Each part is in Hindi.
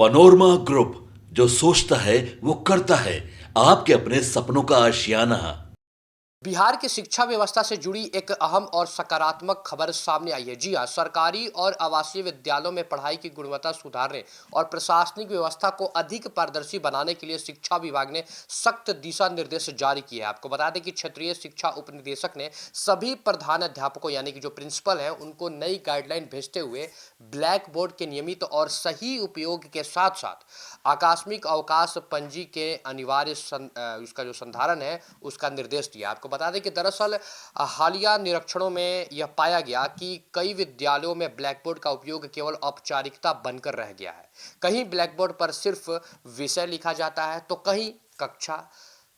पनोरमा ग्रुप, जो सोचता है वो करता है। आपके अपने सपनों का आशियाना। बिहार की शिक्षा व्यवस्था से जुड़ी एक अहम और सकारात्मक खबर सामने आई है। जी हां, सरकारी और आवासीय विद्यालयों में पढ़ाई की गुणवत्ता सुधारने और प्रशासनिक व्यवस्था को अधिक पारदर्शी बनाने के लिए शिक्षा विभाग ने सख्त दिशा निर्देश जारी किए हैं। आपको बता दें कि क्षेत्रीय शिक्षा उपनिदेशक ने सभी प्रधानाध्यापकों यानी कि जो प्रिंसिपल हैं उनको नई गाइडलाइन भेजते हुए ब्लैक बोर्ड के नियमित और सही उपयोग के साथ साथ आकस्मिक अवकाश पंजी के अनिवार्य उसका जो संधारण है उसका निर्देश दिया। आपको बता दें कि दरअसल हालिया निरीक्षणों में यह पाया गया कि कई विद्यालयों में ब्लैक बोर्ड का उपयोग केवल औपचारिकता बनकर रह गया है। कहीं ब्लैक बोर्ड पर सिर्फ विषय लिखा जाता है तो कहीं कक्षा,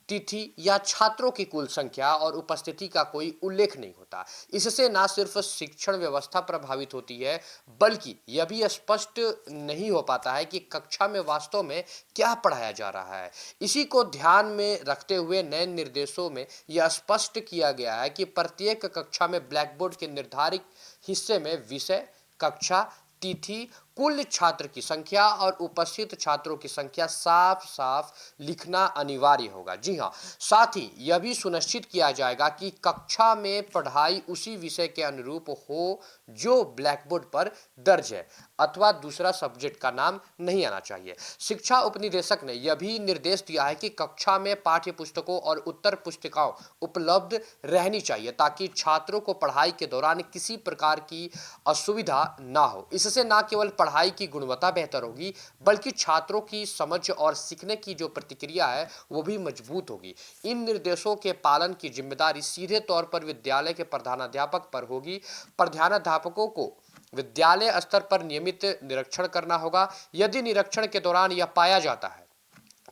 तिथि या छात्रों की कुल संख्या और उपस्थिति का कोई उल्लेख नहीं होता। इससे ना सिर्फ शिक्षण व्यवस्था प्रभावित होती है, बल्कि यह भी स्पष्ट नहीं हो पाता है कि कक्षा में वास्तव में क्या पढ़ाया जा रहा है। इसी को ध्यान में रखते हुए नए निर्देशों में यह स्पष्ट किया गया है कि प्रत्येक कक्षा में ब्लैक बोर्ड के निर्धारित हिस्से में विषय, कक्षा, तिथि, कुल छात्र की संख्या और उपस्थित छात्रों की संख्या साफ साफ लिखना अनिवार्य होगा। जी हाँ, साथ ही यह भी सुनिश्चित किया जाएगा कि कक्षा में पढ़ाई उसी विषय के अनुरूप हो जो ब्लैक बोर्ड पर दर्ज है, अथवा दूसरा सब्जेक्ट का नाम नहीं आना चाहिए। शिक्षा उपनिदेशक ने यह भी निर्देश दिया है कि कक्षा में पाठ्य पुस्तकों और उत्तर पुस्तिकाओं उपलब्ध रहनी चाहिए ताकि छात्रों को पढ़ाई के दौरान किसी प्रकार की असुविधा ना हो। इससे न केवल पढ़ाई की गुणवत्ता बेहतर होगी, बल्कि छात्रों की समझ और सीखने की जो प्रतिक्रिया है वो भी मजबूत होगी। इन निर्देशों के पालन की जिम्मेदारी सीधे तौर पर विद्यालय के प्रधानाध्यापक पर होगी। प्रधानाध्यापकों को विद्यालय स्तर पर नियमित निरीक्षण करना होगा। यदि निरीक्षण के दौरान यह पाया जाता है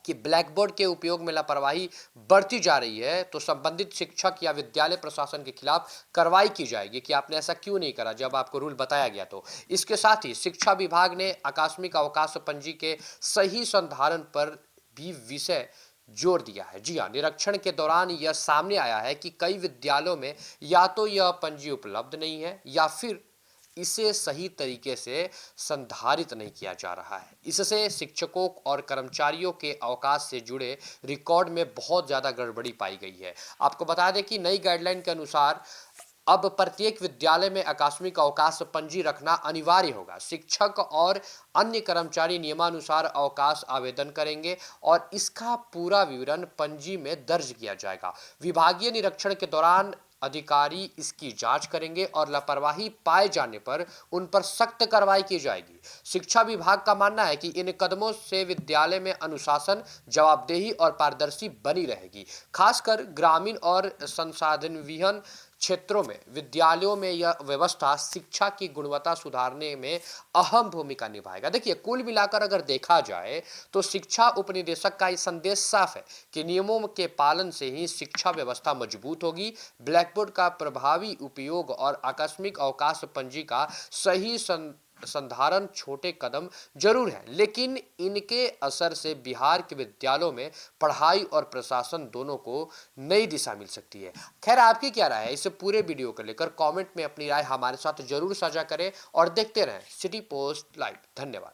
कि ब्लैक बोर्ड के उपयोग में लापरवाही बढ़ती जा रही है तो संबंधित शिक्षक या विद्यालय प्रशासन के खिलाफ कार्रवाई की जाएगी कि आपने ऐसा क्यों नहीं करा जब आपको रूल बताया गया। तो इसके साथ ही शिक्षा विभाग ने आकस्मिक अवकाश पंजी के सही संधारण पर भी विषय जोर दिया है। जी हाँ, निरीक्षण के दौरान यह सामने आया है कि कई विद्यालयों में या तो यह पंजी उपलब्ध नहीं है या फिर इसे सही तरीके से संधारित नहीं किया जा रहा है। इससे शिक्षकों और कर्मचारियों के अवकाश से जुड़े रिकॉर्ड में बहुत ज़्यादा गड़बड़ी पाई गई है। आपको बता दें कि नई गाइडलाइन के अनुसार अब प्रत्येक विद्यालय में आकस्मिक अवकाश पंजी रखना अनिवार्य होगा। शिक्षक और अन्य कर्मचारी नियमानुसार अवकाश आवेदन करेंगे और इसका पूरा विवरण पंजी में दर्ज किया जाएगा। विभागीय निरीक्षण के दौरान अधिकारी इसकी जांच करेंगे और लापरवाही पाए जाने पर उन पर सख्त कार्रवाई की जाएगी। शिक्षा विभाग का मानना है कि इन कदमों से विद्यालय में अनुशासन, जवाबदेही और पारदर्शी बनी रहेगी। खासकर ग्रामीण और संसाधन विहीन क्षेत्रों में विद्यालयों में यह व्यवस्था शिक्षा की गुणवत्ता सुधारने में अहम भूमिका निभाएगा। देखिए, कुल मिलाकर अगर देखा जाए तो शिक्षा उपनिदेशक का ये संदेश साफ है कि नियमों के पालन से ही शिक्षा व्यवस्था मजबूत होगी। ब्लैक बोर्ड का प्रभावी उपयोग और आकस्मिक अवकाश पंजी का सही संधारण छोटे कदम जरूर है, लेकिन इनके असर से बिहार के विद्यालयों में पढ़ाई और प्रशासन दोनों को नई दिशा मिल सकती है। खैर, आपकी क्या राय है इस पूरे वीडियो को लेकर? कमेंट में अपनी राय हमारे साथ जरूर साझा करें और देखते रहें सिटी पोस्ट लाइव। धन्यवाद।